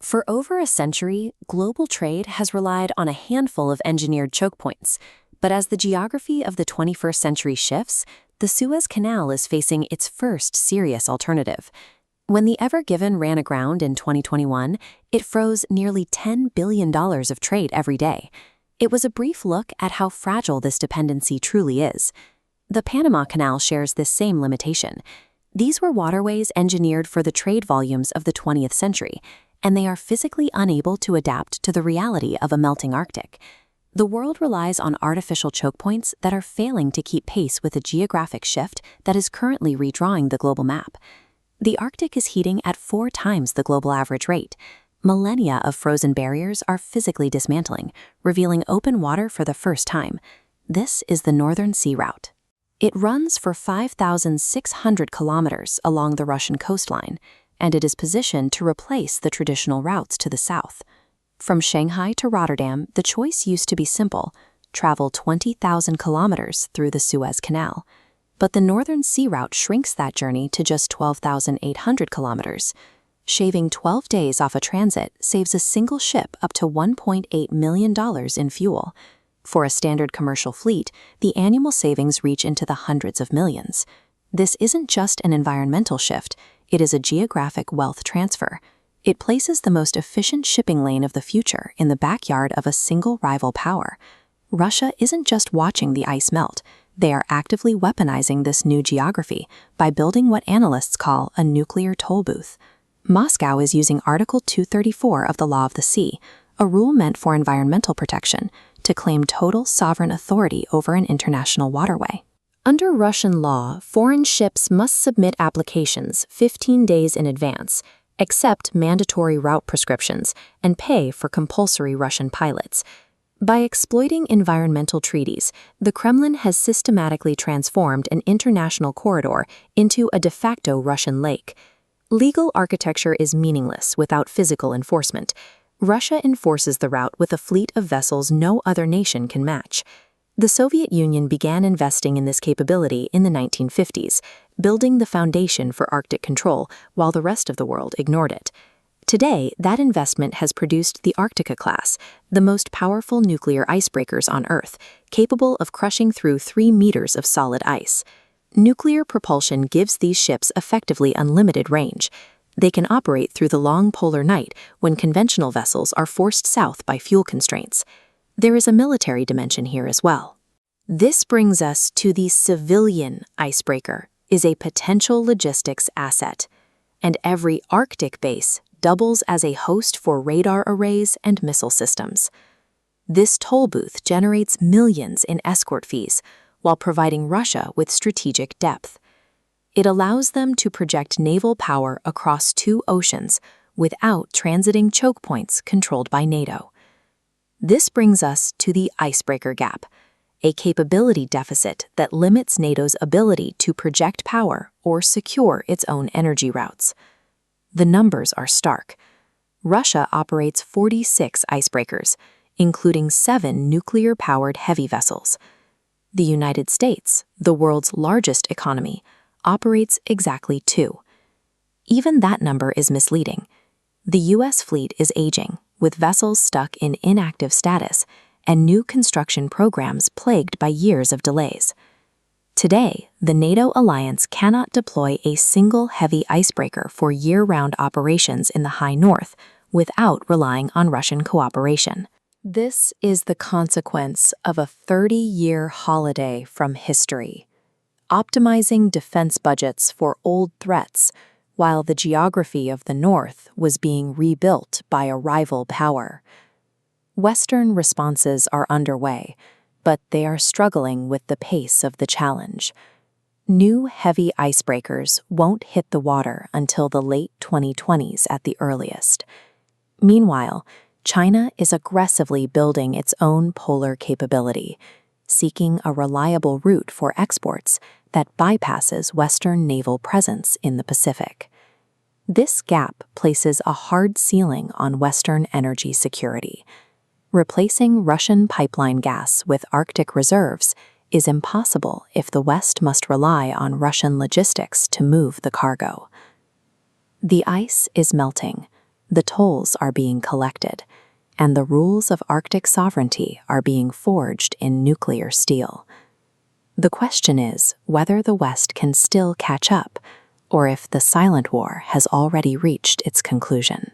For over a century, global trade has relied on a handful of engineered choke points. But as the geography of the 21st century shifts, the Suez Canal is facing its first serious alternative. When the Ever Given ran aground in 2021, it froze nearly $10 billion of trade every day. It was a brief look at how fragile this dependency truly is. The Panama Canal shares this same limitation. These were waterways engineered for the trade volumes of the 20th century, and they are physically unable to adapt to the reality of a melting Arctic. The world relies on artificial choke points that are failing to keep pace with a geographic shift that is currently redrawing the global map. The Arctic is heating at 4 times the global average rate. Millennia of frozen barriers are physically dismantling, revealing open water for the first time. This is the Northern Sea Route. It runs for 5,600 kilometers along the Russian coastline, and it is positioned to replace the traditional routes to the south. From Shanghai to Rotterdam, the choice used to be simple: travel 20,000 kilometers through the Suez Canal. But the Northern Sea Route shrinks that journey to just 12,800 kilometers. Shaving 12 days off a transit saves a single ship up to $1.8 million in fuel. For a standard commercial fleet, the annual savings reach into the hundreds of millions. This isn't just an environmental shift, it is a geographic wealth transfer. It places the most efficient shipping lane of the future in the backyard of a single rival power. Russia isn't just watching the ice melt. They are actively weaponizing this new geography by building what analysts call a nuclear toll booth. Moscow is using Article 234 of the Law of the Sea, a rule meant for environmental protection, to claim total sovereign authority over an international waterway. Under Russian law, foreign ships must submit applications 15 days in advance, accept mandatory route prescriptions, and pay for compulsory Russian pilots. By exploiting environmental treaties, the Kremlin has systematically transformed an international corridor into a de facto Russian lake. Legal architecture is meaningless without physical enforcement. Russia enforces the route with a fleet of vessels no other nation can match. The Soviet Union began investing in this capability in the 1950s, building the foundation for Arctic control while the rest of the world ignored it. Today, that investment has produced the Arctica class, the most powerful nuclear icebreakers on Earth, capable of crushing through 3 meters of solid ice. Nuclear propulsion gives these ships effectively unlimited range. They can operate through the long polar night when conventional vessels are forced south by fuel constraints. There is a military dimension here as well. This brings us to the civilian icebreaker, is a potential logistics asset, and every Arctic base doubles as a host for radar arrays and missile systems. This toll booth generates millions in escort fees while providing Russia with strategic depth. It allows them to project naval power across 2 oceans without transiting choke points controlled by NATO. This brings us to the Icebreaker Gap, a capability deficit that limits NATO's ability to project power or secure its own energy routes. The numbers are stark. Russia operates 46 icebreakers, including 7 nuclear-powered heavy vessels. The United States, the world's largest economy, operates exactly 2. Even that number is misleading. The U.S. fleet is aging, with vessels stuck in inactive status and new construction programs plagued by years of delays. Today, the NATO alliance cannot deploy a single heavy icebreaker for year-round operations in the high north without relying on Russian cooperation. This is the consequence of a 30-year holiday from history, optimizing defense budgets for old threats while the geography of the North was being rebuilt by a rival power. Western responses are underway, but they are struggling with the pace of the challenge. New heavy icebreakers won't hit the water until the late 2020s at the earliest. Meanwhile, China is aggressively building its own polar capability, seeking a reliable route for exports that bypasses Western naval presence in the Pacific. This gap places a hard ceiling on Western energy security. Replacing Russian pipeline gas with Arctic reserves is impossible if the West must rely on Russian logistics to move the cargo. The ice is melting. The tolls are being collected, and the rules of Arctic sovereignty are being forged in nuclear steel. The question is whether the West can still catch up, or if the silent war has already reached its conclusion.